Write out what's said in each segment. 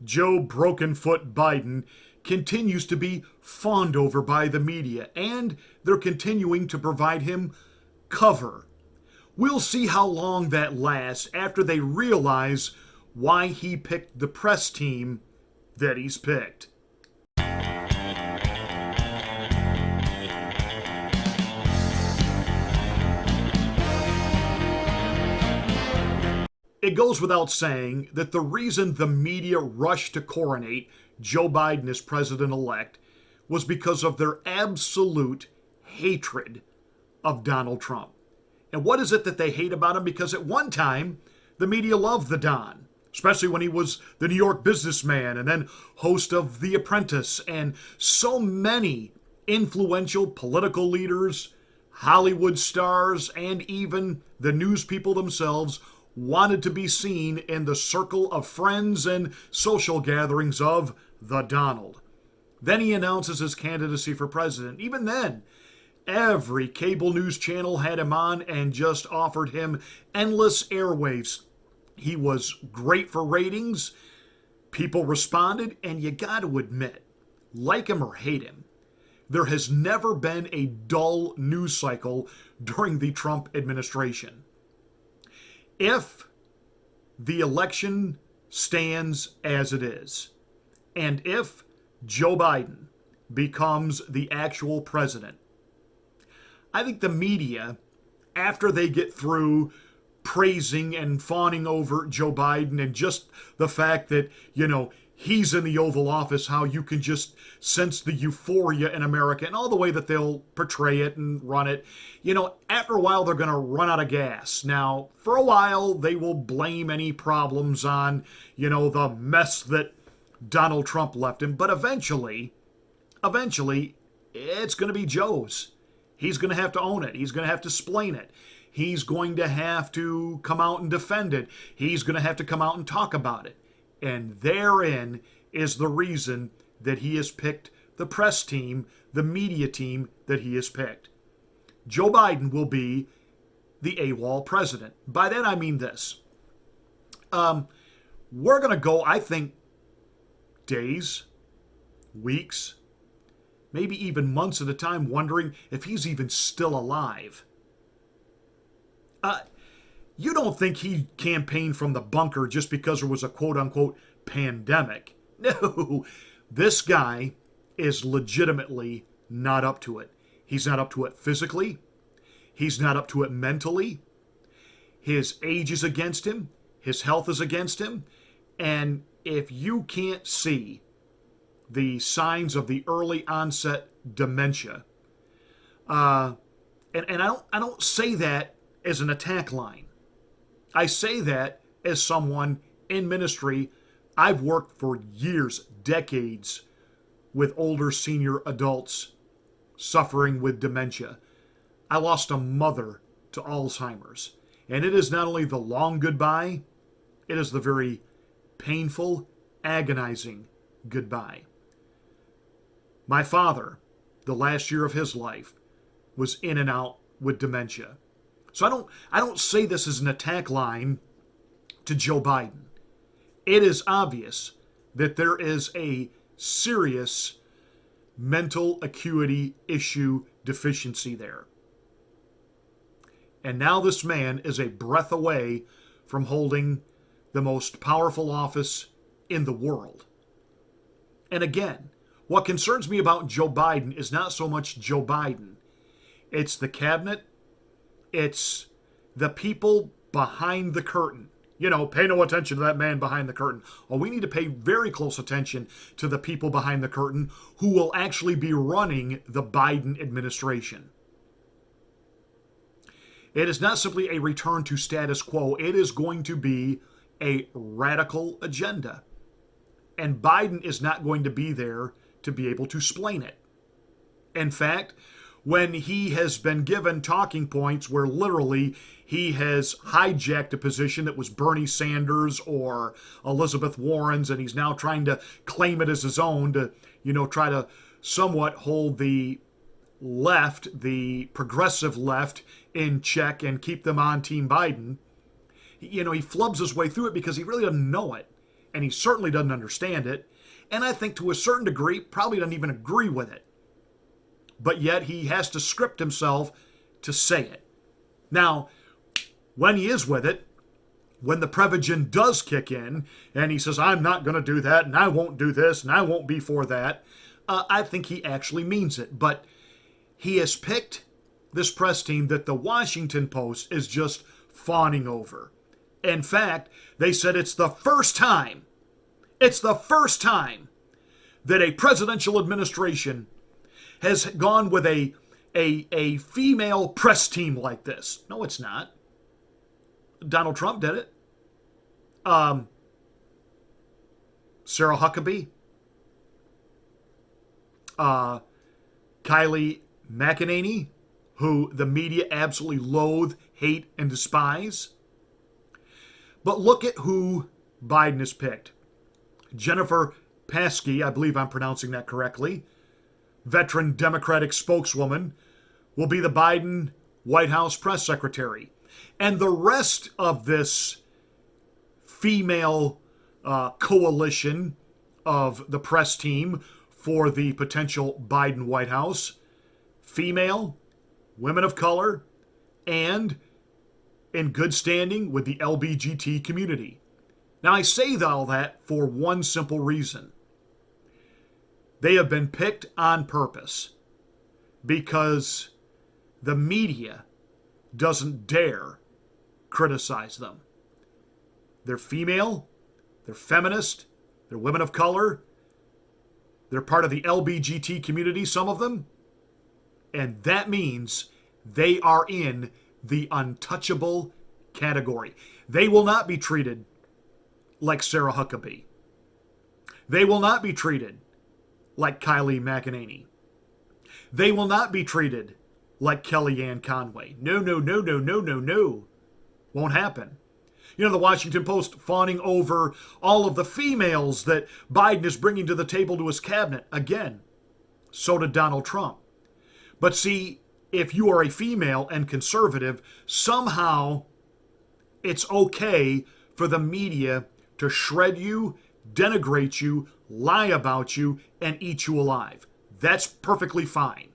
Joe Broken Foot Biden continues to be fawned over by the media, and they're continuing to provide him cover. We'll see how long that lasts after they realize why he picked the press team that he's picked. It goes without saying that the reason the media rushed to coronate Joe Biden as president elect was because of their absolute hatred of Donald Trump. And what is it that they hate about him? Because at one time, the media loved the Don, especially when he was the New York businessman and then host of The Apprentice. And so many influential political leaders, Hollywood stars, and even the news people themselves wanted to be seen in the circle of friends and social gatherings of the Donald. Then he announces his candidacy for president. Even then, every cable news channel had him on and just offered him endless airwaves. He was great for ratings. People responded, and you got to admit, like him or hate him, there has never been a dull news cycle during the Trump administration. If the election stands as it is, and if Joe Biden becomes the actual president, I think the media, after they get through praising and fawning over Joe Biden and just the fact that, he's in the Oval Office, how you can just sense the euphoria in America and all the way that they'll portray it and run it. After a while, they're going to run out of gas. Now, for a while, they will blame any problems on, the mess that Donald Trump left him. But eventually, it's going to be Joe's. He's going to have to own it. He's going to have to explain it. He's going to have to come out and defend it. He's going to have to come out and talk about it. And therein is the reason that he has picked the press team, the media team that he has picked. Joe Biden will be the AWOL president. By that I mean this. We're going to go, I think, days, weeks, maybe even months at a time wondering if he's even still alive. You don't think he campaigned from the bunker just because there was a quote-unquote pandemic. No, this guy is legitimately not up to it. He's not up to it physically. He's not up to it mentally. His age is against him. His health is against him. And if you can't see the signs of the early onset dementia, and I don't say that as an attack line. I say that as someone in ministry. I've worked for years, decades, with older senior adults suffering with dementia. I lost a mother to Alzheimer's. And it is not only the long goodbye, it is the very painful, agonizing goodbye. My father, the last year of his life, was in and out with dementia. So I don't say this as an attack line to Joe Biden. It is obvious that there is a serious mental acuity issue deficiency there. And now this man is a breath away from holding the most powerful office in the world. And again, what concerns me about Joe Biden is not so much Joe Biden. It's the cabinet. It's the people behind the curtain. Pay no attention to that man behind the curtain. Oh, we need to pay very close attention to the people behind the curtain who will actually be running the Biden administration. It is not simply a return to status quo. It is going to be a radical agenda. And Biden is not going to be there to be able to explain it. In fact, when he has been given talking points where literally he has hijacked a position that was Bernie Sanders or Elizabeth Warren's, and he's now trying to claim it as his own to, try to somewhat hold the left, the progressive left, in check and keep them on Team Biden. He flubs his way through it because he really doesn't know it. and he certainly doesn't understand it. And I think to a certain degree, probably doesn't even agree with it. But yet he has to script himself to say it. Now, when he is with it, when the Prevagen does kick in, and he says, I'm not going to do that, and I won't do this, and I won't be for that, I think he actually means it. But he has picked this press team that the Washington Post is just fawning over. In fact, they said it's the first time that a presidential administration has gone with a female press team like this. No, it's not. Donald Trump did it. Sarah Huckabee. Kylie McEnany, who the media absolutely loathe, hate, and despise. But look at who Biden has picked. Jennifer Paskey, I believe I'm pronouncing that correctly, veteran Democratic spokeswoman, will be the Biden White House press secretary. And the rest of this female coalition of the press team for the potential Biden White House, female, women of color, and in good standing with the LGBT community. Now, I say all that for one simple reason. They have been picked on purpose because the media doesn't dare criticize them. They're female, they're feminist, they're women of color, they're part of the LGBT community, some of them, and that means they are in the untouchable category. They will not be treated like Sarah Huckabee. They will not be treated like Kylie McEnany. They will not be treated like Kellyanne Conway. No, no, no, no, no, no, no. Won't happen. You know, the Washington Post fawning over all of the females that Biden is bringing to the table to his cabinet. Again, so did Donald Trump. But see, if you are a female and conservative, somehow it's okay for the media to shred you, denigrate you, lie about you, and eat you alive. That's perfectly fine.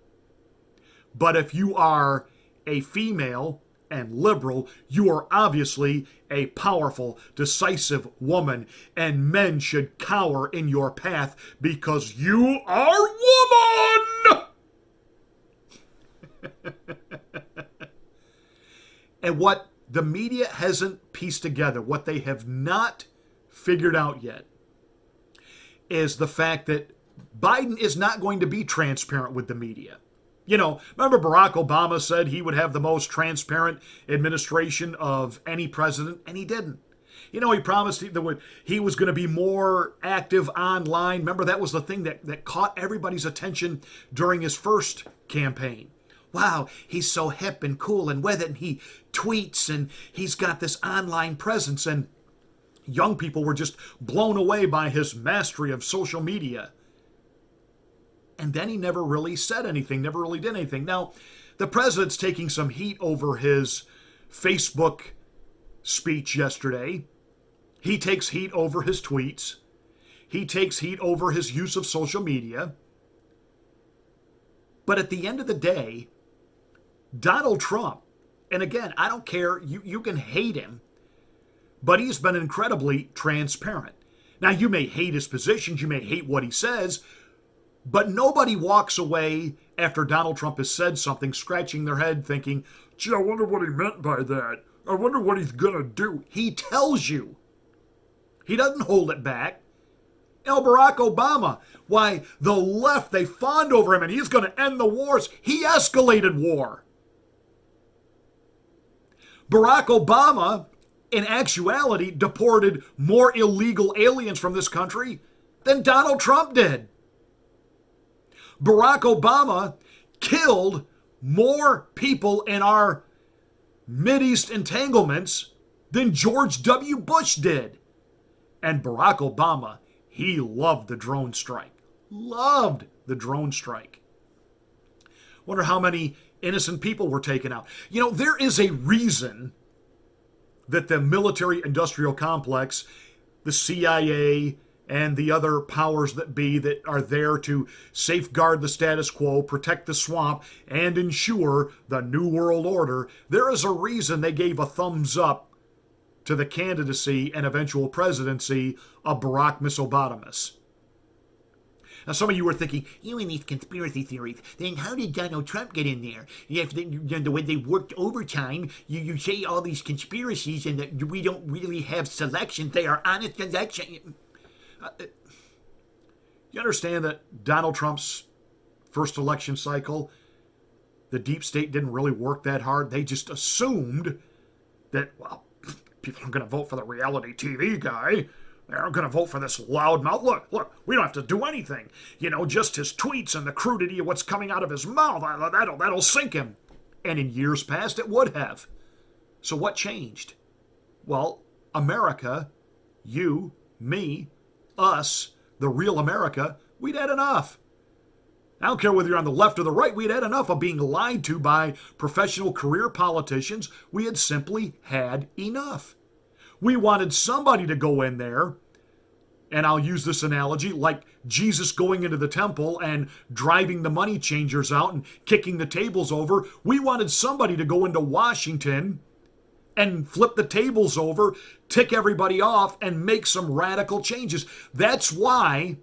But if you are a female and liberal, you are obviously a powerful, decisive woman, and men should cower in your path because you are woman! And what the media hasn't pieced together, what they have not figured out yet, is the fact that Biden is not going to be transparent with the media. You know, remember Barack Obama said he would have the most transparent administration of any president, and he didn't. You know, he promised he was going to be more active online. Remember, that was the thing that caught everybody's attention during his first campaign. Wow, he's so hip and cool and with it, and he tweets, and he's got this online presence, and young people were just blown away by his mastery of social media. And then he never really said anything, never really did anything. Now, the president's taking some heat over his Facebook speech yesterday. He takes heat over his tweets. He takes heat over his use of social media. But at the end of the day, Donald Trump, and again, I don't care, you can hate him, but he's been incredibly transparent. Now, you may hate his positions, you may hate what he says, but nobody walks away after Donald Trump has said something, scratching their head, thinking, gee, I wonder what he meant by that. I wonder what he's going to do. He tells you. He doesn't hold it back. Barack Obama, why, the left, they fawned over him and he's going to end the wars. He escalated war. Barack Obama, in actuality, deported more illegal aliens from this country than Donald Trump did. Barack Obama killed more people in our Mideast entanglements than George W. Bush did. And Barack Obama, he loved the drone strike. Loved the drone strike. Wonder how many innocent people were taken out. You know, there is a reason that the military-industrial complex the CIA and the other powers that be that are there to safeguard the status quo, protect the swamp, and ensure the New World Order, there is a reason they gave a thumbs up to the candidacy and eventual presidency of Barack Obama. Now, some of you were thinking, you and these conspiracy theories, then how did Donald Trump get in there? If the way they worked overtime, you say all these conspiracies and that we don't really have selection. They are honest election. You understand that Donald Trump's first election cycle, the deep state didn't really work that hard. They just assumed that, well, people aren't going to vote for the reality TV guy. They aren't going to vote for this loudmouth. Look, we don't have to do anything. Just his tweets and the crudity of what's coming out of his mouth, that'll sink him. And in years past, it would have. So what changed? Well, America, you, me, us, the real America, we'd had enough. I don't care whether you're on the left or the right, we'd had enough of being lied to by professional career politicians. We had simply had enough. We wanted somebody to go in there, and I'll use this analogy, like Jesus going into the temple and driving the money changers out and kicking the tables over. We wanted somebody to go into Washington and flip the tables over, tick everybody off, and make some radical changes. That's why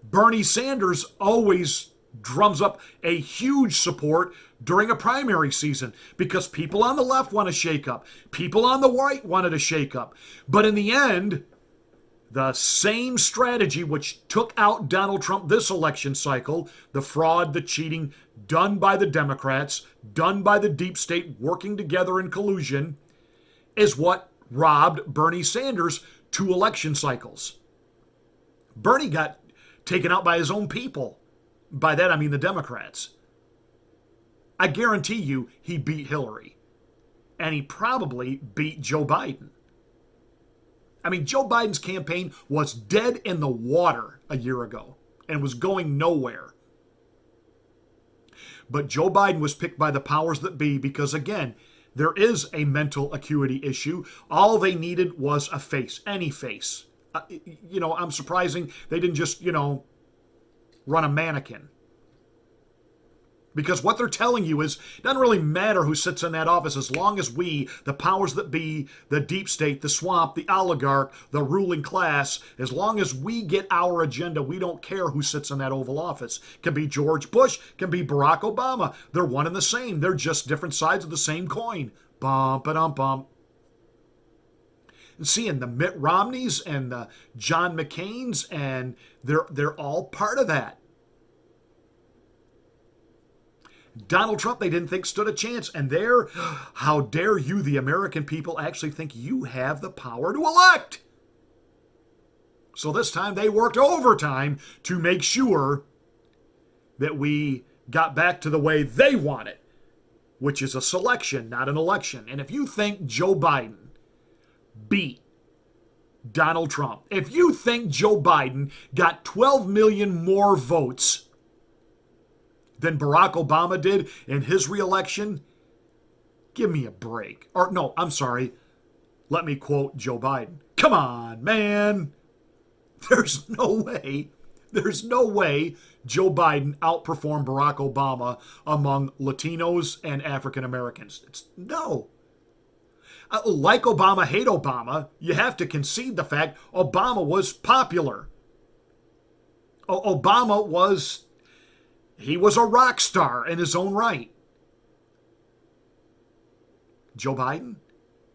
Bernie Sanders always drums up a huge support during a primary season, because people on the left want to shake up. People on the right wanted to shake up. But in the end, the same strategy which took out Donald Trump this election cycle, the fraud, the cheating, done by the Democrats, done by the deep state working together in collusion, is what robbed Bernie Sanders 2 election cycles. Bernie got taken out by his own people. By that, I mean the Democrats. I guarantee you he beat Hillary. And he probably beat Joe Biden. I mean, Joe Biden's campaign was dead in the water a year ago and was going nowhere. But Joe Biden was picked by the powers that be because, again, there is a mental acuity issue. All they needed was a face, any face. I'm surprising they didn't just, run a mannequin. Because what they're telling you is, it doesn't really matter who sits in that office as long as we, the powers that be, the deep state, the swamp, the oligarch, the ruling class, as long as we get our agenda, we don't care who sits in that Oval Office. Can be George Bush, can be Barack Obama. They're one and the same. They're just different sides of the same coin. Bump-a-dum-bump. And seeing the Mitt Romneys and the John McCains, and they're all part of that. Donald Trump, they didn't think stood a chance. And how dare you, the American people, actually think you have the power to elect? So this time they worked overtime to make sure that we got back to the way they want it, which is a selection, not an election. And if you think Joe Biden beat Donald Trump, if you think Joe Biden got 12 million more votes than Barack Obama did in his reelection, give me a break. Or no, I'm sorry. Let me quote Joe Biden. Come on, man. There's no way Joe Biden outperformed Barack Obama among Latinos and African Americans. No. Like Obama, hate Obama, you have to concede the fact Obama was popular. Obama was a rock star in his own right. Joe Biden,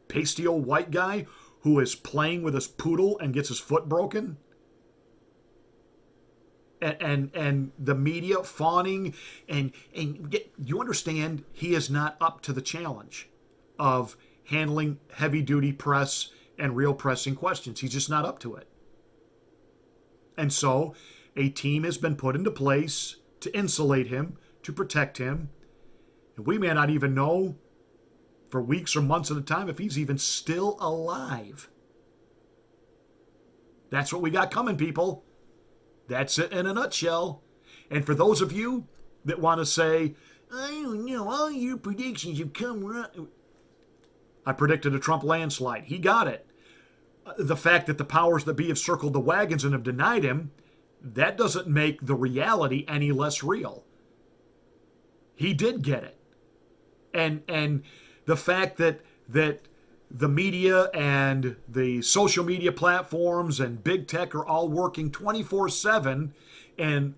pasty old white guy who is playing with his poodle and gets his foot broken. And the media fawning, and you understand he is not up to the challenge of handling heavy-duty press and real pressing questions. He's just not up to it. And so a team has been put into place to insulate him, to protect him. And we may not even know for weeks or months at a time if he's even still alive. That's what we got coming, people. That's it in a nutshell. And for those of you that want to say, I don't know, all your predictions have come right. I predicted a Trump landslide. He got it. the fact that the powers that be have circled the wagons and have denied him, that doesn't make the reality any less real. He did get it. And the fact that the media and the social media platforms and big tech are all working 24/7 and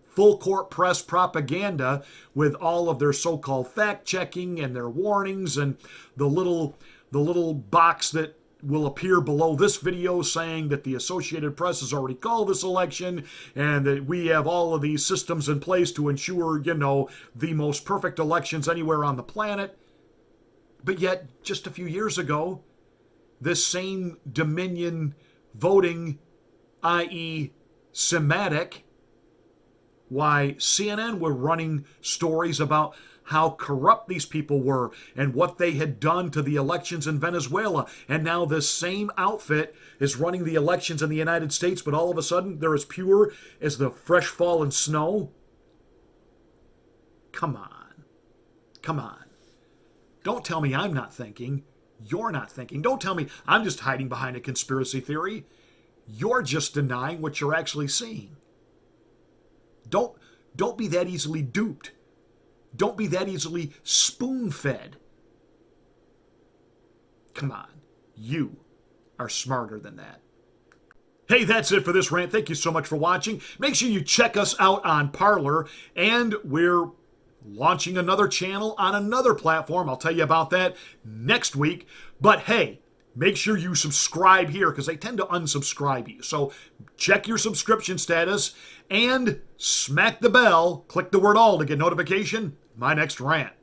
full court press propaganda with all of their so-called fact checking and their warnings and the little box that will appear below this video saying that the Associated Press has already called this election and that we have all of these systems in place to ensure, the most perfect elections anywhere on the planet. But yet, just a few years ago, this same Dominion voting, i.e. Semitic, why CNN were running stories about how corrupt these people were and what they had done to the elections in Venezuela. And now this same outfit is running the elections in the United States, but all of a sudden they're as pure as the fresh fallen snow. Come on. Come on. Don't tell me I'm not thinking. You're not thinking. Don't tell me I'm just hiding behind a conspiracy theory. You're just denying what you're actually seeing. Don't be that easily duped. Don't be that easily spoon-fed. Come on. You are smarter than that. Hey, that's it for this rant. Thank you so much for watching. Make sure you check us out on Parler, and we're launching another channel on another platform. I'll tell you about that next week. But hey, make sure you subscribe here because they tend to unsubscribe you. So check your subscription status and smack the bell. Click the word all to get notification of my next rant.